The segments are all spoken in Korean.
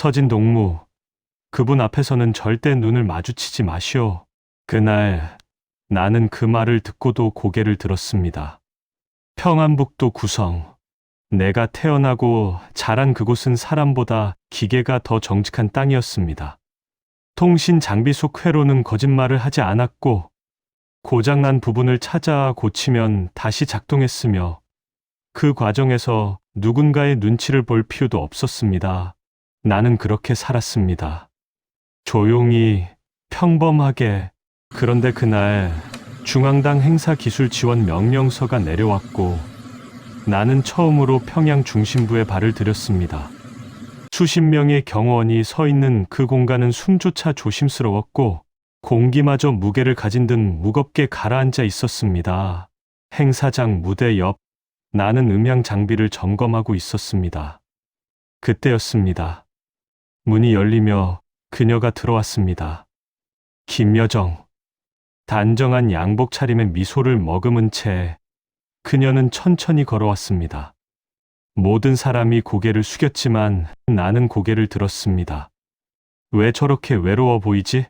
서진 동무, 그분 앞에서는 절대 눈을 마주치지 마시오. 그날 나는 그 말을 듣고도 고개를 들었습니다. 평안북도 구성. 내가 태어나고 자란 그곳은 사람보다 기계가 더 정직한 땅이었습니다. 통신 장비 속 회로는 거짓말을 하지 않았고 고장난 부분을 찾아 고치면 다시 작동했으며 그 과정에서 누군가의 눈치를 볼 필요도 없었습니다. 나는 그렇게 살았습니다. 조용히, 평범하게. 그런데 그날 중앙당 행사 기술 지원 명령서가 내려왔고 나는 처음으로 평양 중심부에 발을 들였습니다. 수십 명의 경호원이 서 있는 그 공간은 숨조차 조심스러웠고 공기마저 무게를 가진 듯 무겁게 가라앉아 있었습니다. 행사장 무대 옆, 나는 음향 장비를 점검하고 있었습니다. 그때였습니다. 문이 열리며 그녀가 들어왔습니다. 김여정. 단정한 양복 차림에 미소를 머금은 채 그녀는 천천히 걸어왔습니다. 모든 사람이 고개를 숙였지만 나는 고개를 들었습니다. 왜 저렇게 외로워 보이지?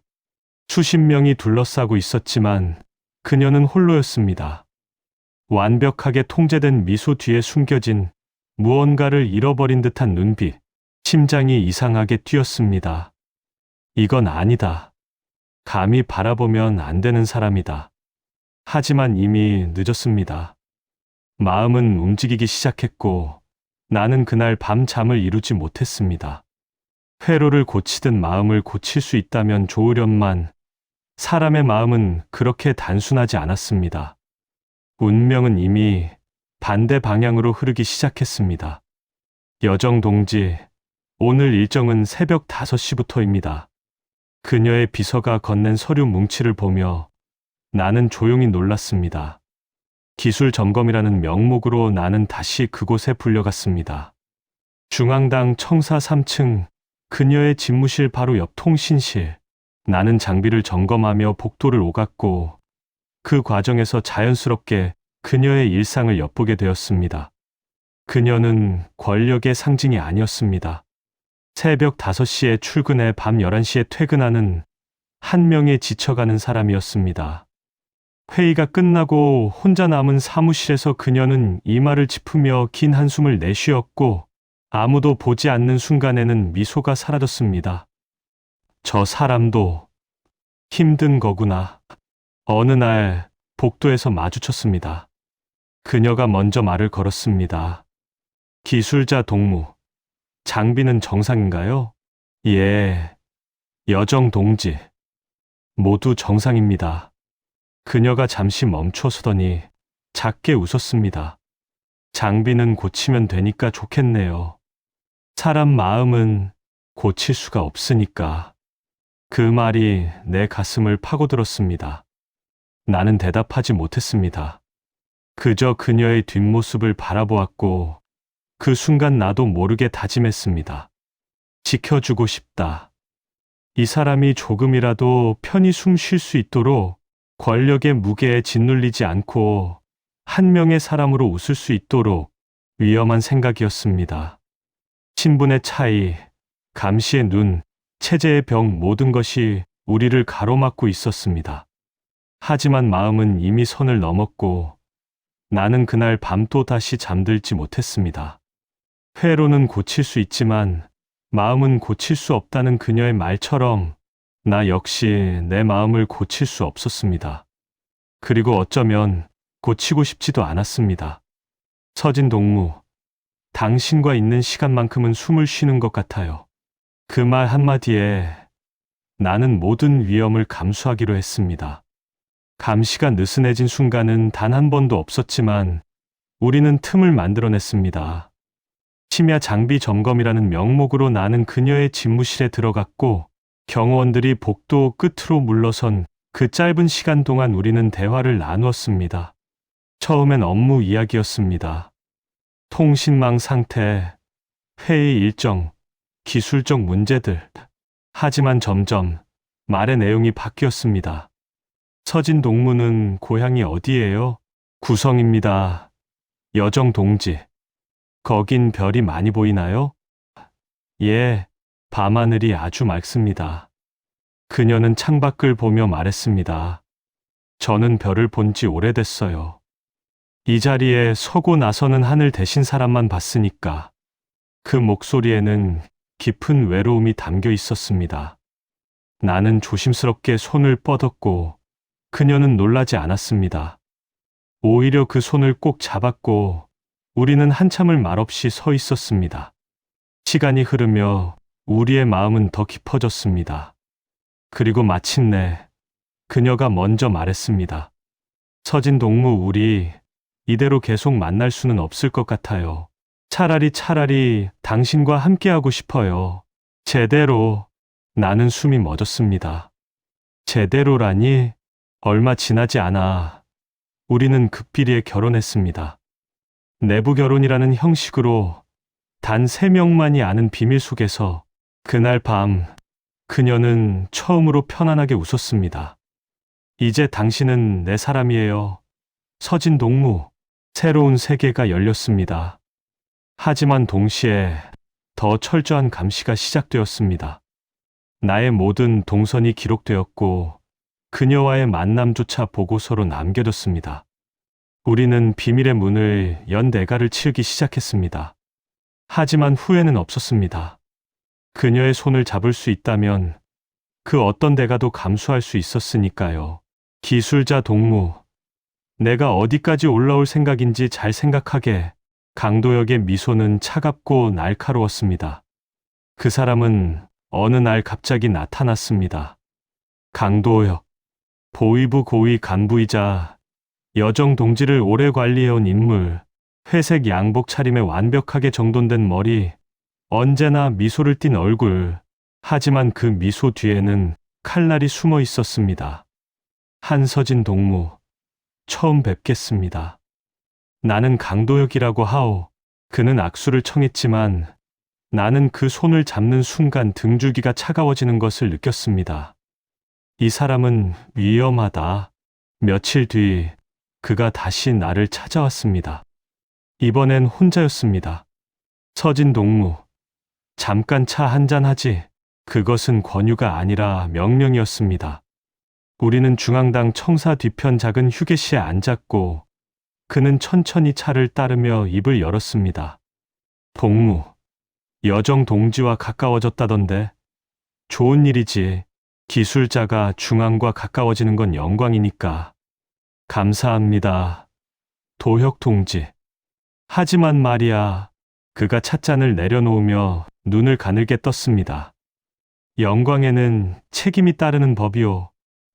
수십 명이 둘러싸고 있었지만 그녀는 홀로였습니다. 완벽하게 통제된 미소 뒤에 숨겨진 무언가를 잃어버린 듯한 눈빛, 심장이 이상하게 뛰었습니다. 이건 아니다. 감히 바라보면 안 되는 사람이다. 하지만 이미 늦었습니다. 마음은 움직이기 시작했고 나는 그날 밤 잠을 이루지 못했습니다. 회로를 고치듯 마음을 고칠 수 있다면 좋으련만 사람의 마음은 그렇게 단순하지 않았습니다. 운명은 이미 반대 방향으로 흐르기 시작했습니다. 여정 동지, 오늘 일정은 새벽 5시부터입니다. 그녀의 비서가 건넨 서류 뭉치를 보며 나는 조용히 놀랐습니다. 기술 점검이라는 명목으로 나는 다시 그곳에 불려갔습니다. 중앙당 청사 3층, 그녀의 집무실 바로 옆 통신실. 나는 장비를 점검하며 복도를 오갔고 그 과정에서 자연스럽게 그녀의 일상을 엿보게 되었습니다. 그녀는 권력의 상징이 아니었습니다. 새벽 5시에 출근해 밤 11시에 퇴근하는 한 명의 지쳐가는 사람이었습니다. 회의가 끝나고 혼자 남은 사무실에서 그녀는 이마를 짚으며 긴 한숨을 내쉬었고 아무도 보지 않는 순간에는 미소가 사라졌습니다. 저 사람도 힘든 거구나. 어느 날 복도에서 마주쳤습니다. 그녀가 먼저 말을 걸었습니다. 기술자 동무, 장비는 정상인가요? 예, 여정 동지. 모두 정상입니다. 그녀가 잠시 멈춰서더니 작게 웃었습니다. 장비는 고치면 되니까 좋겠네요. 사람 마음은 고칠 수가 없으니까. 그 말이 내 가슴을 파고들었습니다. 나는 대답하지 못했습니다. 그저 그녀의 뒷모습을 바라보았고 그 순간 나도 모르게 다짐했습니다. 지켜주고 싶다. 이 사람이 조금이라도 편히 숨 쉴 수 있도록 권력의 무게에 짓눌리지 않고 한 명의 사람으로 웃을 수 있도록 위험한 생각이었습니다. 신분의 차이, 감시의 눈, 체제의 벽 모든 것이 우리를 가로막고 있었습니다. 하지만 마음은 이미 선을 넘었고 나는 그날 밤 또 다시 잠들지 못했습니다. 회로는 고칠 수 있지만 마음은 고칠 수 없다는 그녀의 말처럼 나 역시 내 마음을 고칠 수 없었습니다. 그리고 어쩌면 고치고 싶지도 않았습니다. 서진 동무, 당신과 있는 시간만큼은 숨을 쉬는 것 같아요. 그 말 한마디에 나는 모든 위험을 감수하기로 했습니다. 감시가 느슨해진 순간은 단 한 번도 없었지만 우리는 틈을 만들어냈습니다. 심야 장비 점검이라는 명목으로 나는 그녀의 집무실에 들어갔고 경호원들이 복도 끝으로 물러선 그 짧은 시간 동안 우리는 대화를 나누었습니다. 처음엔 업무 이야기였습니다. 통신망 상태, 회의 일정, 기술적 문제들. 하지만 점점 말의 내용이 바뀌었습니다. 서진 동무는 고향이 어디예요? 구성입니다. 여정 동지. 거긴 별이 많이 보이나요? 예, 밤하늘이 아주 맑습니다. 그녀는 창밖을 보며 말했습니다. 저는 별을 본 지 오래됐어요. 이 자리에 서고 나서는 하늘 대신 사람만 봤으니까. 그 목소리에는 깊은 외로움이 담겨 있었습니다. 나는 조심스럽게 손을 뻗었고 그녀는 놀라지 않았습니다. 오히려 그 손을 꼭 잡았고 우리는 한참을 말없이 서 있었습니다. 시간이 흐르며 우리의 마음은 더 깊어졌습니다. 그리고 마침내 그녀가 먼저 말했습니다. 서진 동무, 우리 이대로 계속 만날 수는 없을 것 같아요. 차라리 당신과 함께하고 싶어요. 제대로. 나는 숨이 멎었습니다. 제대로라니? 얼마 지나지 않아 우리는 급비리에 결혼했습니다. 내부 결혼이라는 형식으로 단 3명만이 아는 비밀 속에서 그날 밤 그녀는 처음으로 편안하게 웃었습니다. 이제 당신은 내 사람이에요. 서진 동무. 새로운 세계가 열렸습니다. 하지만 동시에 더 철저한 감시가 시작되었습니다. 나의 모든 동선이 기록되었고 그녀와의 만남조차 보고서로 남겨졌습니다. 우리는 비밀의 문을 연 내가를 치우기 시작했습니다. 하지만 후회는 없었습니다. 그녀의 손을 잡을 수 있다면 그 어떤 대가도 감수할 수 있었으니까요. 기술자 동무. 내가 어디까지 올라올 생각인지 잘 생각하게. 강도혁의 미소는 차갑고 날카로웠습니다. 그 사람은 어느 날 갑자기 나타났습니다. 강도혁. 보위부 고위 간부이자 여정 동지를 오래 관리해온 인물. 회색 양복 차림에 완벽하게 정돈된 머리. 언제나 미소를 띤 얼굴. 하지만 그 미소 뒤에는 칼날이 숨어 있었습니다. 한서진 동무. 처음 뵙겠습니다. 나는 강도혁이라고 하오. 그는 악수를 청했지만 나는 그 손을 잡는 순간 등줄기가 차가워지는 것을 느꼈습니다. 이 사람은 위험하다. 며칠 뒤 그가 다시 나를 찾아왔습니다. 이번엔 혼자였습니다. 서진 동무. 잠깐 차 한잔 하지. 그것은 권유가 아니라 명령이었습니다. 우리는 중앙당 청사 뒤편 작은 휴게실에 앉았고 그는 천천히 차를 따르며 입을 열었습니다. 동무. 여정 동지와 가까워졌다던데. 좋은 일이지. 기술자가 중앙과 가까워지는 건 영광이니까. 감사합니다. 도혁 동지. 하지만 말이야. 그가 찻잔을 내려놓으며 눈을 가늘게 떴습니다. 영광에는 책임이 따르는 법이오.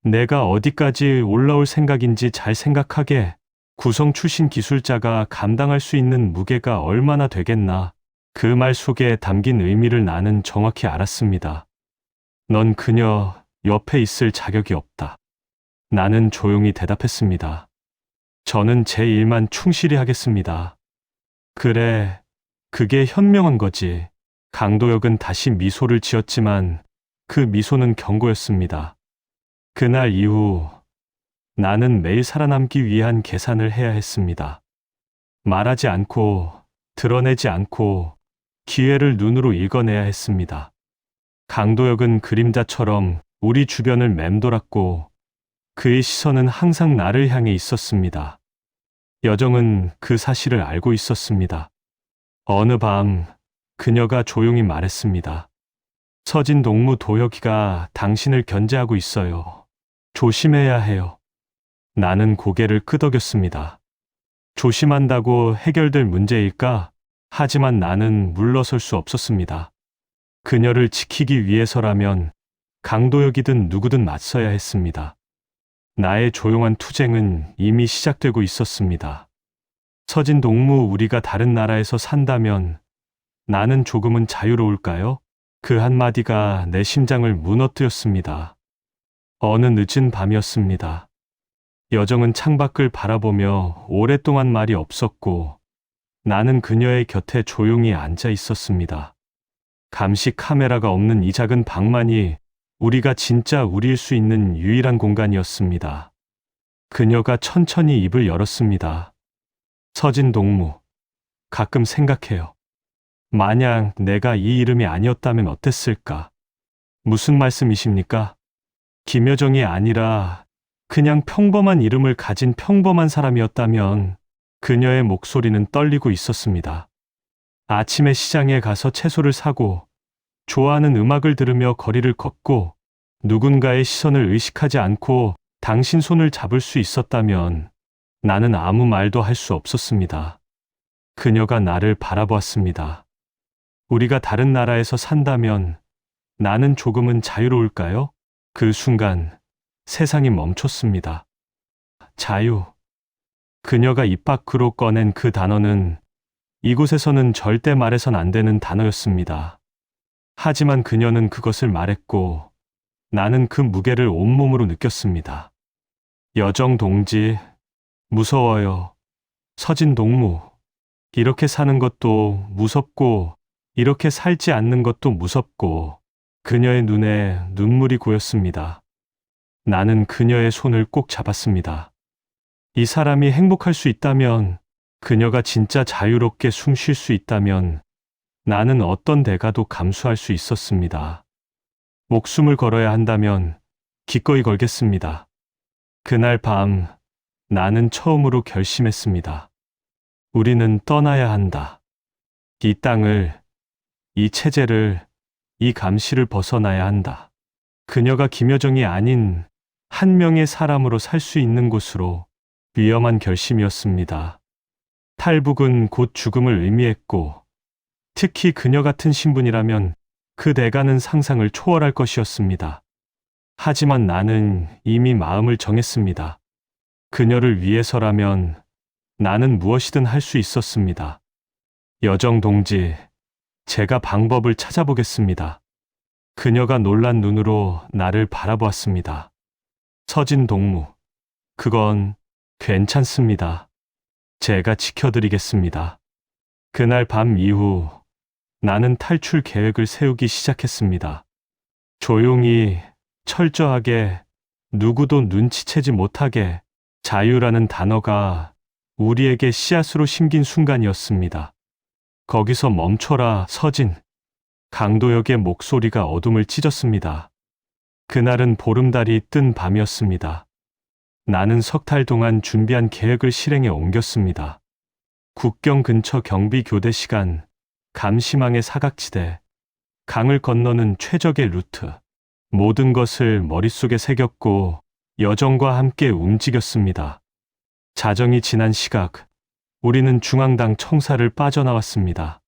내가 어디까지 올라올 생각인지 잘 생각하게. 구성 출신 기술자가 감당할 수 있는 무게가 얼마나 되겠나. 그 말 속에 담긴 의미를 나는 정확히 알았습니다. 넌 그녀 옆에 있을 자격이 없다. 나는 조용히 대답했습니다. 저는 제 일만 충실히 하겠습니다. 그래, 그게 현명한 거지. 강도혁은 다시 미소를 지었지만 그 미소는 경고였습니다. 그날 이후 나는 매일 살아남기 위한 계산을 해야 했습니다. 말하지 않고, 드러내지 않고, 기회를 눈으로 읽어내야 했습니다. 강도혁은 그림자처럼 우리 주변을 맴돌았고, 그의 시선은 항상 나를 향해 있었습니다. 여정은 그 사실을 알고 있었습니다. 어느 밤, 그녀가 조용히 말했습니다. 서진 동무, 도혁이가 당신을 견제하고 있어요. 조심해야 해요. 나는 고개를 끄덕였습니다. 조심한다고 해결될 문제일까? 하지만 나는 물러설 수 없었습니다. 그녀를 지키기 위해서라면 강도혁이든 누구든 맞서야 했습니다. 나의 조용한 투쟁은 이미 시작되고 있었습니다. 서진 동무, 우리가 다른 나라에서 산다면 나는 조금은 자유로울까요? 그 한마디가 내 심장을 무너뜨렸습니다. 어느 늦은 밤이었습니다. 여정은 창밖을 바라보며 오랫동안 말이 없었고 나는 그녀의 곁에 조용히 앉아 있었습니다. 감시 카메라가 없는 이 작은 방만이 우리가 진짜 우리일 수 있는 유일한 공간이었습니다. 그녀가 천천히 입을 열었습니다. 서진 동무, 가끔 생각해요. 만약 내가 이 이름이 아니었다면 어땠을까? 무슨 말씀이십니까? 김여정이 아니라 그냥 평범한 이름을 가진 평범한 사람이었다면 그녀의 목소리는 떨리고 있었습니다. 아침에 시장에 가서 채소를 사고 좋아하는 음악을 들으며 거리를 걷고 누군가의 시선을 의식하지 않고 당신 손을 잡을 수 있었다면 나는 아무 말도 할 수 없었습니다. 그녀가 나를 바라보았습니다. 우리가 다른 나라에서 산다면 나는 조금은 자유로울까요? 그 순간 세상이 멈췄습니다. 자유. 그녀가 입 밖으로 꺼낸 그 단어는 이곳에서는 절대 말해선 안 되는 단어였습니다. 하지만 그녀는 그것을 말했고 나는 그 무게를 온몸으로 느꼈습니다. 여정 동지, 무서워요. 서진 동무, 이렇게 사는 것도 무섭고 이렇게 살지 않는 것도 무섭고 그녀의 눈에 눈물이 고였습니다. 나는 그녀의 손을 꼭 잡았습니다. 이 사람이 행복할 수 있다면, 그녀가 진짜 자유롭게 숨 쉴 수 있다면 나는 어떤 대가도 감수할 수 있었습니다. 목숨을 걸어야 한다면 기꺼이 걸겠습니다. 그날 밤 나는 처음으로 결심했습니다. 우리는 떠나야 한다. 이 땅을, 이 체제를, 이 감시를 벗어나야 한다. 그녀가 김여정이 아닌 한 명의 사람으로 살 수 있는 곳으로. 위험한 결심이었습니다. 탈북은 곧 죽음을 의미했고 특히 그녀 같은 신분이라면 그 대가는 상상을 초월할 것이었습니다. 하지만 나는 이미 마음을 정했습니다. 그녀를 위해서라면 나는 무엇이든 할 수 있었습니다. 여정 동지, 제가 방법을 찾아보겠습니다. 그녀가 놀란 눈으로 나를 바라보았습니다. 서진 동무, 그건 괜찮습니다. 제가 지켜드리겠습니다. 그날 밤 이후 나는 탈출 계획을 세우기 시작했습니다. 조용히, 철저하게, 누구도 눈치채지 못하게 자유라는 단어가 우리에게 씨앗으로 심긴 순간이었습니다. 거기서 멈춰라, 서진. 강도혁의 목소리가 어둠을 찢었습니다. 그날은 보름달이 뜬 밤이었습니다. 나는 석 달 동안 준비한 계획을 실행에 옮겼습니다. 국경 근처 경비 교대 시간, 감시망의 사각지대, 강을 건너는 최적의 루트, 모든 것을 머릿속에 새겼고 여정과 함께 움직였습니다. 자정이 지난 시각, 우리는 중앙당 청사를 빠져나왔습니다.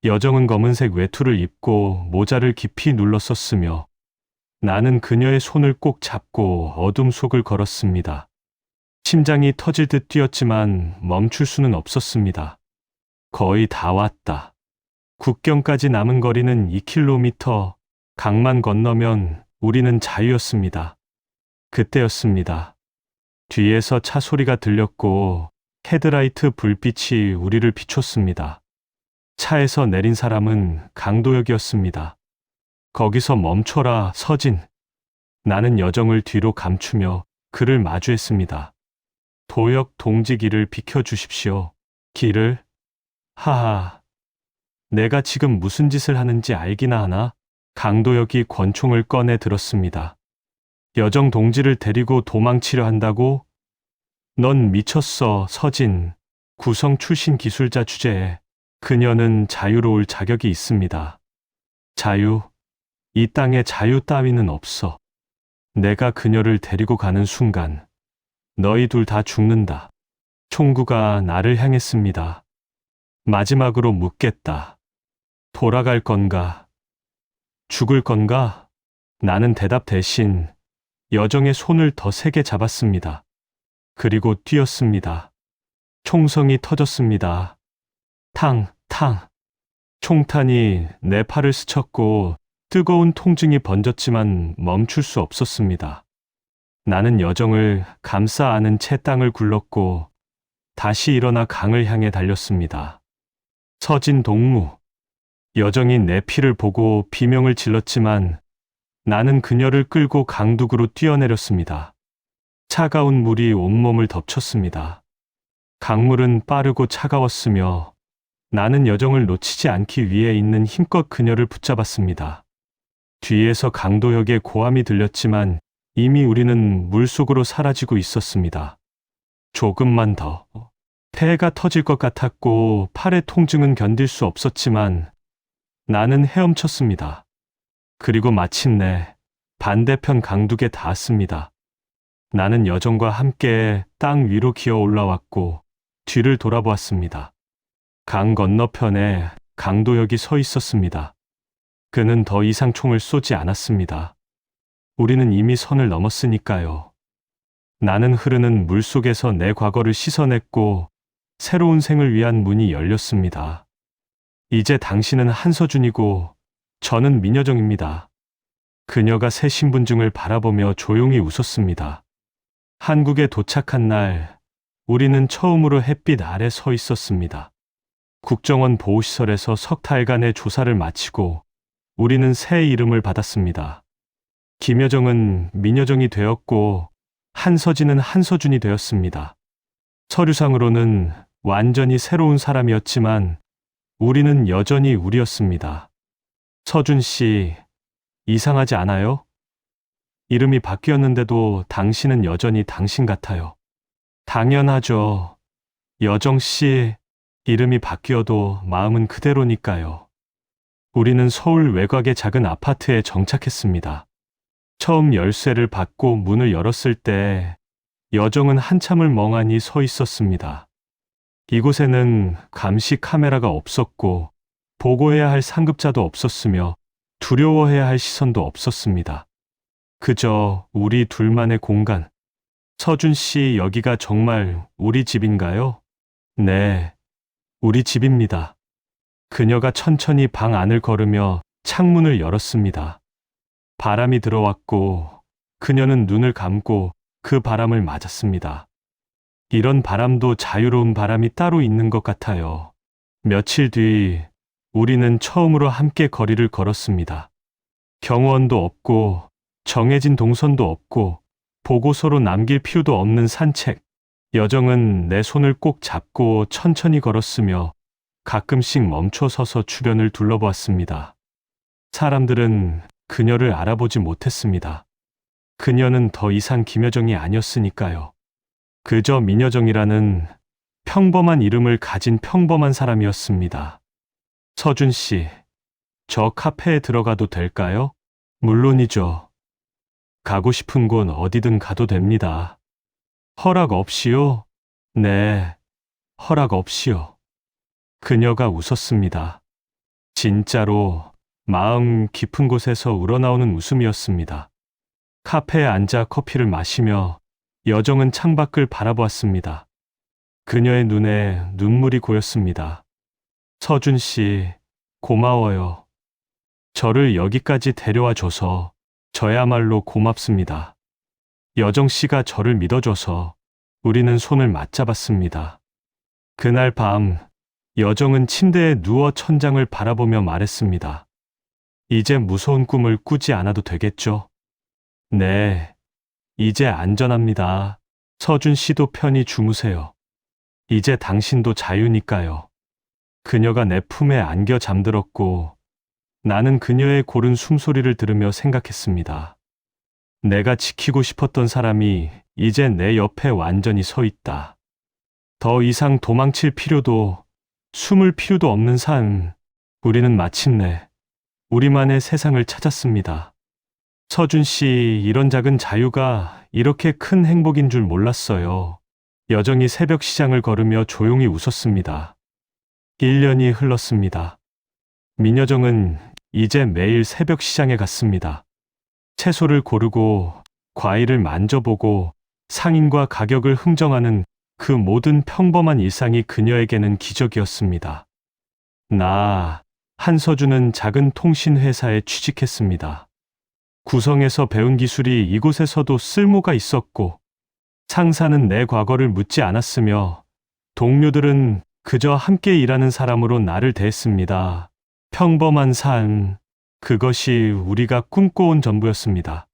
여정은 검은색 외투를 입고 모자를 깊이 눌렀었으며 나는 그녀의 손을 꼭 잡고 어둠 속을 걸었습니다. 심장이 터질 듯 뛰었지만 멈출 수는 없었습니다. 거의 다 왔다. 국경까지 남은 거리는 2km, 강만 건너면 우리는 자유였습니다. 그때였습니다. 뒤에서 차 소리가 들렸고 헤드라이트 불빛이 우리를 비췄습니다. 차에서 내린 사람은 강도혁이었습니다. 거기서 멈춰라, 서진. 나는 여정을 뒤로 감추며 그를 마주했습니다. 도혁 동지 길을 비켜주십시오. 길을? 하하. 내가 지금 무슨 짓을 하는지 알기나 하나? 강도혁이 권총을 꺼내 들었습니다. 여정 동지를 데리고 도망치려 한다고? 넌 미쳤어, 서진. 구성 출신 기술자 주제에 그녀는 자유로울 자격이 있습니다. 자유? 이 땅에 자유 따위는 없어. 내가 그녀를 데리고 가는 순간 너희 둘 다 죽는다. 총구가 나를 향했습니다. 마지막으로 묻겠다. 돌아갈 건가? 죽을 건가? 나는 대답 대신 여정의 손을 더 세게 잡았습니다. 그리고 뛰었습니다. 총성이 터졌습니다. 탕, 탕. 총탄이 내 팔을 스쳤고 뜨거운 통증이 번졌지만 멈출 수 없었습니다. 나는 여정을 감싸 안은 채 땅을 굴렀고 다시 일어나 강을 향해 달렸습니다. 서진 동무. 여정이 내 피를 보고 비명을 질렀지만 나는 그녀를 끌고 강둑으로 뛰어내렸습니다. 차가운 물이 온몸을 덮쳤습니다. 강물은 빠르고 차가웠으며 나는 여정을 놓치지 않기 위해 있는 힘껏 그녀를 붙잡았습니다. 뒤에서 강도역의 고함이 들렸지만 이미 우리는 물속으로 사라지고 있었습니다. 조금만 더. 폐가 터질 것 같았고 팔의 통증은 견딜 수 없었지만 나는 헤엄쳤습니다. 그리고 마침내 반대편 강둑에 닿았습니다. 나는 여정과 함께 땅 위로 기어 올라왔고 뒤를 돌아보았습니다. 강 건너편에 강도역이 서 있었습니다. 그는 더 이상 총을 쏘지 않았습니다. 우리는 이미 선을 넘었으니까요. 나는 흐르는 물 속에서 내 과거를 씻어냈고 새로운 생을 위한 문이 열렸습니다. 이제 당신은 한서준이고 저는 민여정입니다. 그녀가 새 신분증을 바라보며 조용히 웃었습니다. 한국에 도착한 날, 우리는 처음으로 햇빛 아래 서 있었습니다. 국정원 보호시설에서 석 달간의 조사를 마치고 우리는 새 이름을 받았습니다. 김여정은 민여정이 되었고 한서진은 한서준이 되었습니다. 서류상으로는 완전히 새로운 사람이었지만 우리는 여전히 우리였습니다. 서준 씨, 이상하지 않아요? 이름이 바뀌었는데도 당신은 여전히 당신 같아요. 당연하죠. 여정 씨, 이름이 바뀌어도 마음은 그대로니까요. 우리는 서울 외곽의 작은 아파트에 정착했습니다. 처음 열쇠를 받고 문을 열었을 때 여정은 한참을 멍하니 서 있었습니다. 이곳에는 감시 카메라가 없었고 보고해야 할 상급자도 없었으며 두려워해야 할 시선도 없었습니다. 그저 우리 둘만의 공간. 서준 씨, 여기가 정말 우리 집인가요? 네, 우리 집입니다. 그녀가 천천히 방 안을 걸으며 창문을 열었습니다. 바람이 들어왔고 그녀는 눈을 감고 그 바람을 맞았습니다. 이런 바람도 자유로운 바람이 따로 있는 것 같아요. 며칠 뒤 우리는 처음으로 함께 거리를 걸었습니다. 경호원도 없고 정해진 동선도 없고 보고서로 남길 필요도 없는 산책. 여정은 내 손을 꼭 잡고 천천히 걸었으며 가끔씩 멈춰 서서 주변을 둘러보았습니다. 사람들은 그녀를 알아보지 못했습니다. 그녀는 더 이상 김여정이 아니었으니까요. 그저 민여정이라는 평범한 이름을 가진 평범한 사람이었습니다. 서준 씨, 저 카페에 들어가도 될까요? 물론이죠. 가고 싶은 곳 어디든 가도 됩니다. 허락 없이요? 네, 허락 없이요. 그녀가 웃었습니다. 진짜로 마음 깊은 곳에서 우러나오는 웃음이었습니다. 카페에 앉아 커피를 마시며 여정은 창밖을 바라보았습니다. 그녀의 눈에 눈물이 고였습니다. 서준 씨, 고마워요. 저를 여기까지 데려와 줘서 저야말로 고맙습니다. 여정 씨가 저를 믿어줘서 우리는 손을 맞잡았습니다. 그날 밤, 여정은 침대에 누워 천장을 바라보며 말했습니다. 이제 무서운 꿈을 꾸지 않아도 되겠죠? 네, 이제 안전합니다. 서준 씨도 편히 주무세요. 이제 당신도 자유니까요. 그녀가 내 품에 안겨 잠들었고 나는 그녀의 고른 숨소리를 들으며 생각했습니다. 내가 지키고 싶었던 사람이 이제 내 옆에 완전히 서 있다. 더 이상 도망칠 필요도 숨을 필요도 없는 삶. 우리는 마침내 우리만의 세상을 찾았습니다. 서준 씨, 이런 작은 자유가 이렇게 큰 행복인 줄 몰랐어요. 여정이 새벽 시장을 걸으며 조용히 웃었습니다. 1년이 흘렀습니다. 민여정은 이제 매일 새벽 시장에 갔습니다. 채소를 고르고 과일을 만져보고 상인과 가격을 흥정하는 그 모든 평범한 일상이 그녀에게는 기적이었습니다. 한서준은 작은 통신회사에 취직했습니다. 구성에서 배운 기술이 이곳에서도 쓸모가 있었고 상사는 내 과거를 묻지 않았으며 동료들은 그저 함께 일하는 사람으로 나를 대했습니다. 평범한 삶, 그것이 우리가 꿈꿔온 전부였습니다.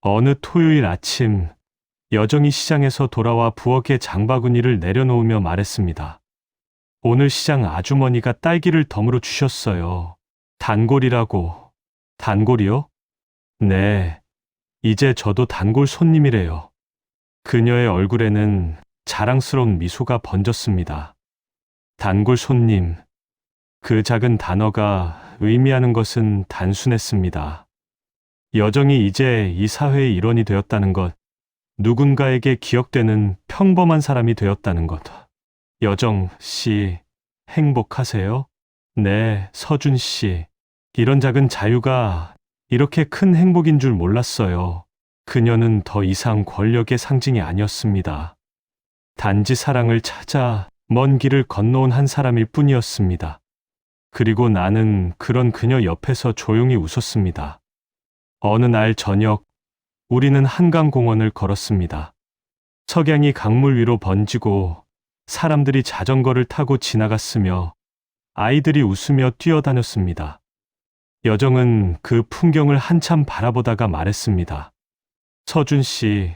어느 토요일 아침, 여정이 시장에서 돌아와 부엌에 장바구니를 내려놓으며 말했습니다. 오늘 시장 아주머니가 딸기를 덤으로 주셨어요. 단골이라고. 단골이요? 네. 이제 저도 단골 손님이래요. 그녀의 얼굴에는 자랑스러운 미소가 번졌습니다. 단골 손님. 그 작은 단어가 의미하는 것은 단순했습니다. 여정이 이제 이 사회의 일원이 되었다는 것, 누군가에게 기억되는 평범한 사람이 되었다는 것. 여정 씨, 행복하세요? 네, 서준 씨. 이런 작은 자유가 이렇게 큰 행복인 줄 몰랐어요. 그녀는 더 이상 권력의 상징이 아니었습니다. 단지 사랑을 찾아 먼 길을 건너온 한 사람일 뿐이었습니다. 그리고 나는 그런 그녀 옆에서 조용히 웃었습니다. 어느 날 저녁, 우리는 한강공원을 걸었습니다. 석양이 강물 위로 번지고 사람들이 자전거를 타고 지나갔으며 아이들이 웃으며 뛰어다녔습니다. 여정은 그 풍경을 한참 바라보다가 말했습니다. 서준 씨,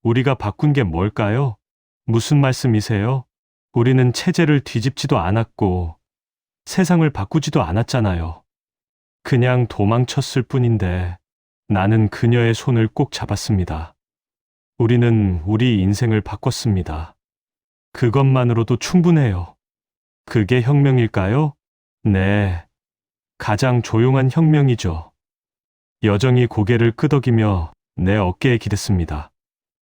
우리가 바꾼 게 뭘까요? 무슨 말씀이세요? 우리는 체제를 뒤집지도 않았고 세상을 바꾸지도 않았잖아요. 그냥 도망쳤을 뿐인데 나는 그녀의 손을 꼭 잡았습니다. 우리는 우리 인생을 바꿨습니다. 그것만으로도 충분해요. 그게 혁명일까요? 네. 가장 조용한 혁명이죠. 여정이 고개를 끄덕이며 내 어깨에 기댔습니다.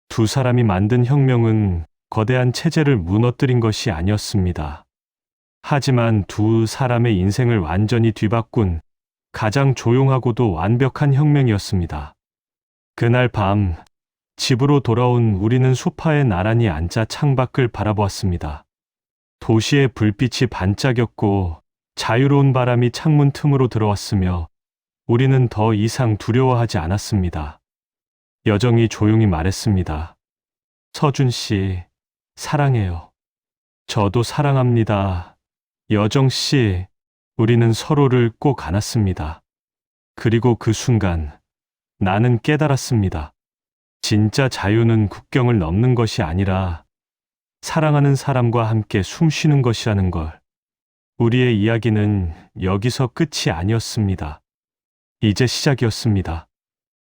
두 사람이 만든 혁명은 거대한 체제를 무너뜨린 것이 아니었습니다. 하지만 두 사람의 인생을 완전히 뒤바꾼 가장 조용하고도 완벽한 혁명이었습니다. 그날 밤, 집으로 돌아온 우리는 소파에 나란히 앉아 창밖을 바라보았습니다. 도시의 불빛이 반짝였고 자유로운 바람이 창문 틈으로 들어왔으며 우리는 더 이상 두려워하지 않았습니다. 여정이 조용히 말했습니다. 서준 씨, 사랑해요. 저도 사랑합니다. 여정 씨, 우리는 서로를 꼭 안았습니다. 그리고 그 순간 나는 깨달았습니다. 진짜 자유는 국경을 넘는 것이 아니라 사랑하는 사람과 함께 숨 쉬는 것이라는 걸. 우리의 이야기는 여기서 끝이 아니었습니다. 이제 시작이었습니다.